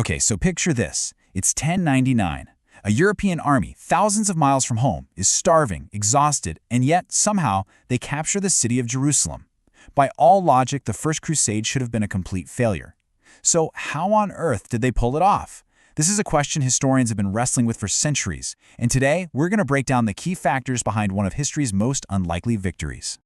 Okay, so picture this. It's 1099. A European army, thousands of miles from home, is starving, exhausted, and yet, somehow, they capture the city of Jerusalem. By all logic, the First Crusade should have been a complete failure. So how on earth did they pull it off? This is a question historians have been wrestling with for centuries, and today we're going to break down the key factors behind one of history's most unlikely victories.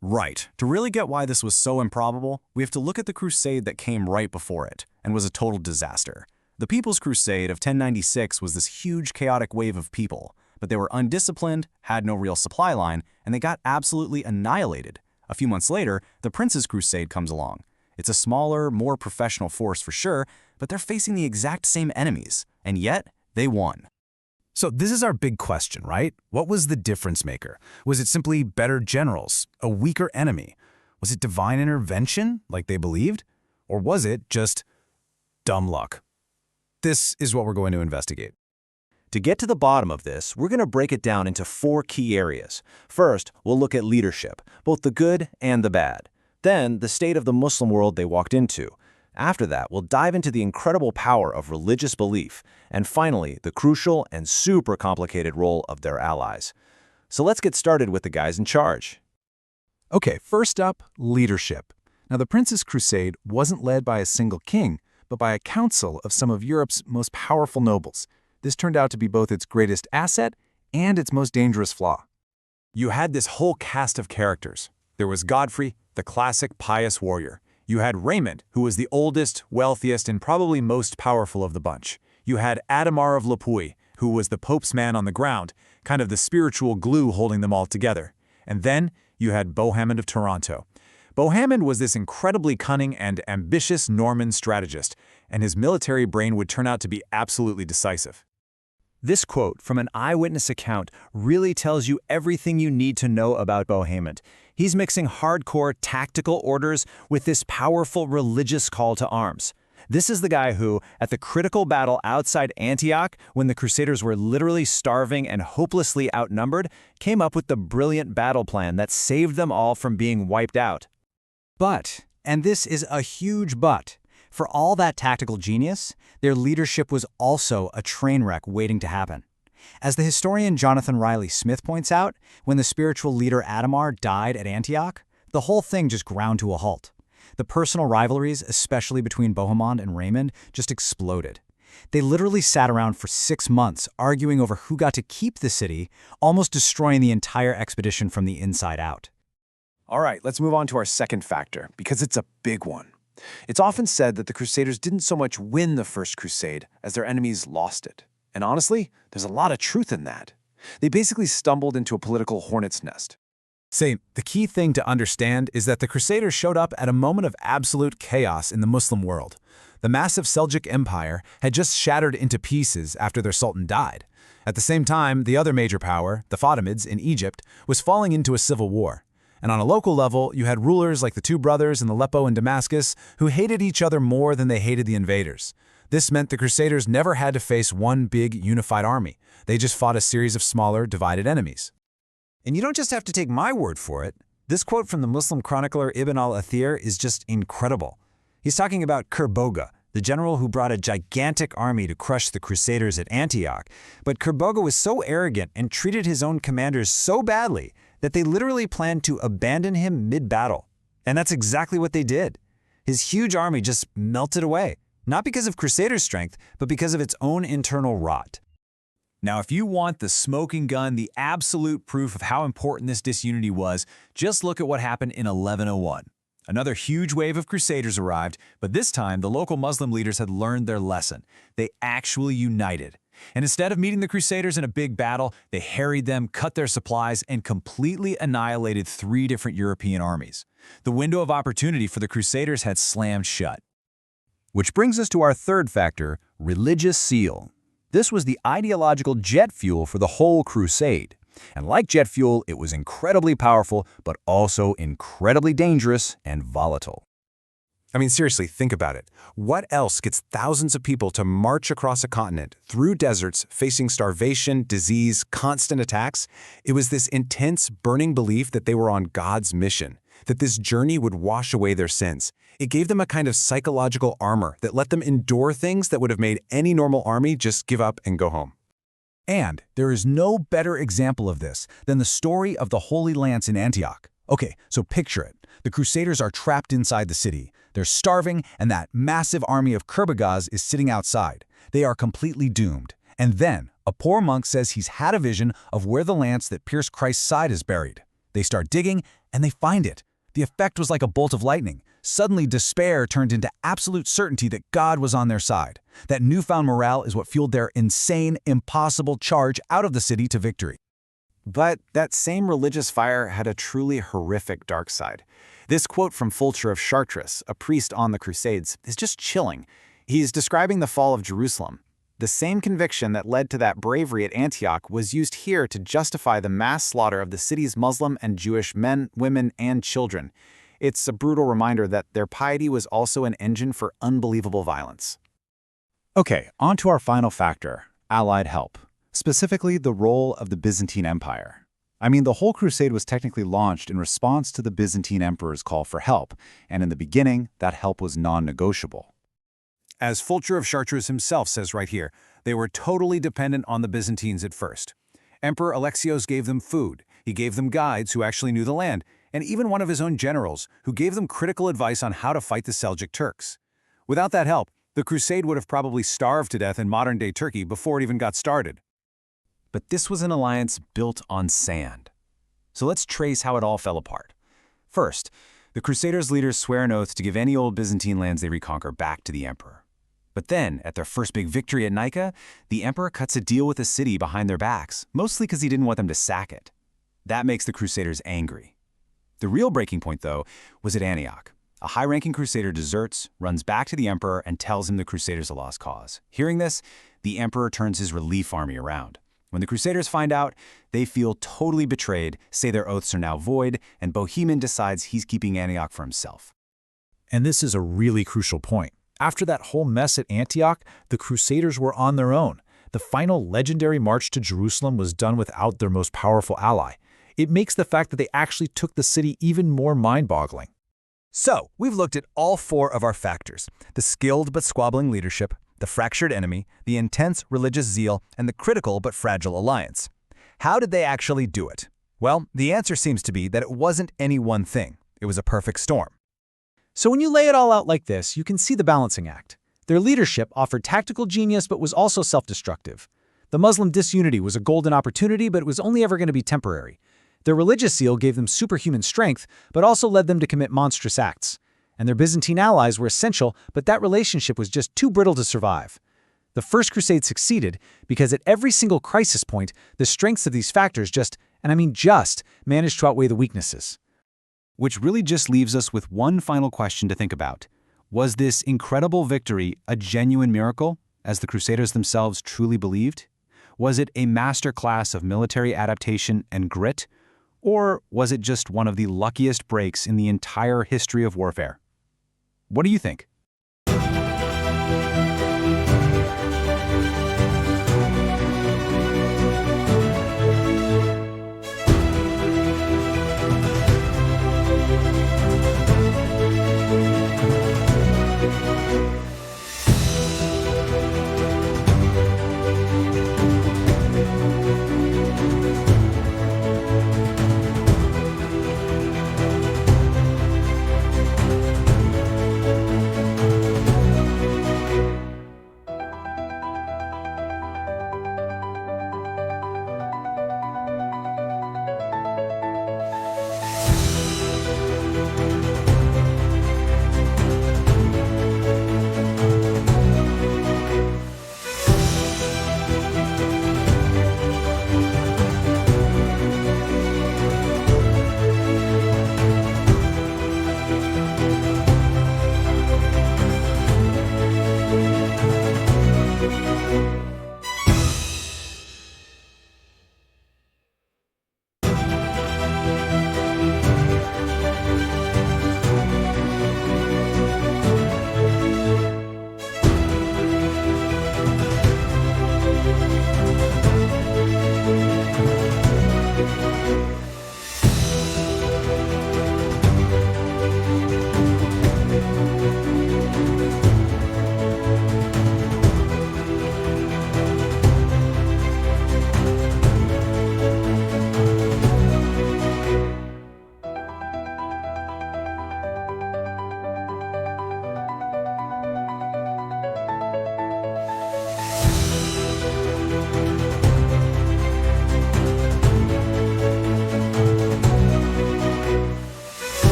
Right. To really get why this was so improbable, we have to look at the crusade that came right before it, and was a total disaster. The People's Crusade of 1096 was this huge chaotic wave of people, but they were undisciplined, had no real supply line, and they got absolutely annihilated. A few months later, the Prince's Crusade comes along. It's a smaller, more professional force for sure, but they're facing the exact same enemies, and yet they won. So this is our big question, right? What was the difference maker? Was it simply better generals, a weaker enemy? Was it divine intervention, like they believed? Or was it just dumb luck? This is what we're going to investigate. To get to the bottom of this, we're going to break it down into 4 key areas. First, we'll look at leadership, both the good and the bad. Then, the state of the Muslim world they walked into. After that, we'll dive into the incredible power of religious belief. And finally, the crucial and super complicated role of their allies. So let's get started with the guys in charge. Okay, first up, leadership. Now, the Prince's Crusade wasn't led by a single king, but by a council of some of Europe's most powerful nobles. This turned out to be both its greatest asset and its most dangerous flaw. You had this whole cast of characters. There was Godfrey, the classic pious warrior. You had Raymond, who was the oldest, wealthiest, and probably most powerful of the bunch. You had Adhemar of Lipui, who was the Pope's man on the ground, kind of the spiritual glue holding them all together. And then you had Bohemond of Taranto. Bohemond was this incredibly cunning and ambitious Norman strategist, and his military brain would turn out to be absolutely decisive. This quote from an eyewitness account really tells you everything you need to know about Bohemond. He's mixing hardcore tactical orders with this powerful religious call to arms. This is the guy who, at the critical battle outside Antioch, when the Crusaders were literally starving and hopelessly outnumbered, came up with the brilliant battle plan that saved them all from being wiped out. But, and this is a huge but, for all that tactical genius, their leadership was also a train wreck waiting to happen. As the historian Jonathan Riley Smith points out, when the spiritual leader Adhemar died at Antioch, the whole thing just ground to a halt. The personal rivalries, especially between Bohemond and Raymond, just exploded. They literally sat around for 6 months arguing over who got to keep the city, almost destroying the entire expedition from the inside out. All right, let's move on to our second factor, because it's a big one. It's often said that the Crusaders didn't so much win the First Crusade as their enemies lost it. And honestly, there's a lot of truth in that. They basically stumbled into a political hornet's nest. Say, the key thing to understand is that the Crusaders showed up at a moment of absolute chaos in the Muslim world. The massive Seljuk Empire had just shattered into pieces after their sultan died. At the same time, the other major power, the Fatimids in Egypt, was falling into a civil war. And on a local level, you had rulers like the two brothers in Aleppo and Damascus who hated each other more than they hated the invaders. This meant the Crusaders never had to face one big unified army. They just fought a series of smaller, divided enemies. And you don't just have to take my word for it. This quote from the Muslim chronicler Ibn al-Athir is just incredible. He's talking about Kerboga, the general who brought a gigantic army to crush the Crusaders at Antioch. But Kerboga was so arrogant and treated his own commanders so badly that they literally planned to abandon him mid-battle. And that's exactly what they did. His huge army just melted away, not because of Crusaders' strength, but because of its own internal rot. Now, if you want the smoking gun, the absolute proof of how important this disunity was, just look at what happened in 1101. Another huge wave of Crusaders arrived, but this time the local Muslim leaders had learned their lesson. They actually united. And instead of meeting the Crusaders in a big battle, they harried them, cut their supplies, and completely annihilated 3 different European armies. The window of opportunity for the Crusaders had slammed shut. Which brings us to our third factor, religious zeal. This was the ideological jet fuel for the whole crusade. And like jet fuel, it was incredibly powerful, but also incredibly dangerous and volatile. I mean, seriously, think about it. What else gets thousands of people to march across a continent, through deserts, facing starvation, disease, constant attacks? It was this intense, burning belief that they were on God's mission. that this journey would wash away their sins. It gave them a kind of psychological armor that let them endure things that would have made any normal army just give up and go home. And there is no better example of this than the story of the Holy Lance in Antioch. Okay, so picture it. The Crusaders are trapped inside the city. They're starving, and that massive army of Kurbagaz is sitting outside. They are completely doomed. And then, a poor monk says he's had a vision of where the lance that pierced Christ's side is buried. They start digging, and they find it. The effect was like a bolt of lightning. Suddenly, despair turned into absolute certainty that God was on their side. That newfound morale is what fueled their insane, impossible charge out of the city to victory. But that same religious fire had a truly horrific dark side. This quote from Fulcher of Chartres, a priest on the Crusades, is just chilling. He's describing the fall of Jerusalem. The same conviction that led to that bravery at Antioch was used here to justify the mass slaughter of the city's Muslim and Jewish men, women, and children. It's a brutal reminder that their piety was also an engine for unbelievable violence. Okay, on to our final factor, Allied help. Specifically, the role of the Byzantine Empire. I mean, the whole crusade was technically launched in response to the Byzantine emperor's call for help, and in the beginning, that help was non-negotiable. As Fulcher of Chartres himself says right here, they were totally dependent on the Byzantines at first. Emperor Alexios gave them food, he gave them guides who actually knew the land, and even one of his own generals who gave them critical advice on how to fight the Seljuk Turks. Without that help, the crusade would have probably starved to death in modern-day Turkey before it even got started. But this was an alliance built on sand. So let's trace how it all fell apart. First, the Crusaders' leaders swear an oath to give any old Byzantine lands they reconquer back to the emperor. But then, at their first big victory at Nika, the emperor cuts a deal with the city behind their backs, mostly because he didn't want them to sack it. That makes the Crusaders angry. The real breaking point, though, was at Antioch. A high-ranking Crusader deserts, runs back to the emperor, and tells him the Crusaders a lost cause. Hearing this, the emperor turns his relief army around. When the Crusaders find out, they feel totally betrayed, say their oaths are now void, and Bohemond decides he's keeping Antioch for himself. And this is a really crucial point. After that whole mess at Antioch, the Crusaders were on their own. The final legendary march to Jerusalem was done without their most powerful ally. It makes the fact that they actually took the city even more mind-boggling. So, we've looked at all four of our factors: the skilled but squabbling leadership, the fractured enemy, the intense religious zeal, and the critical but fragile alliance. How did they actually do it? Well, the answer seems to be that it wasn't any one thing. It was a perfect storm. So when you lay it all out like this, you can see the balancing act. Their leadership offered tactical genius but was also self-destructive. The Muslim disunity was a golden opportunity, but it was only ever going to be temporary. Their religious zeal gave them superhuman strength, but also led them to commit monstrous acts. And their Byzantine allies were essential, but that relationship was just too brittle to survive. The First Crusade succeeded because at every single crisis point, the strengths of these factors managed to outweigh the weaknesses. Which really just leaves us with one final question to think about. Was this incredible victory a genuine miracle, as the Crusaders themselves truly believed? Was it a masterclass of military adaptation and grit? Or was it just one of the luckiest breaks in the entire history of warfare? What do you think?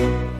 Bye.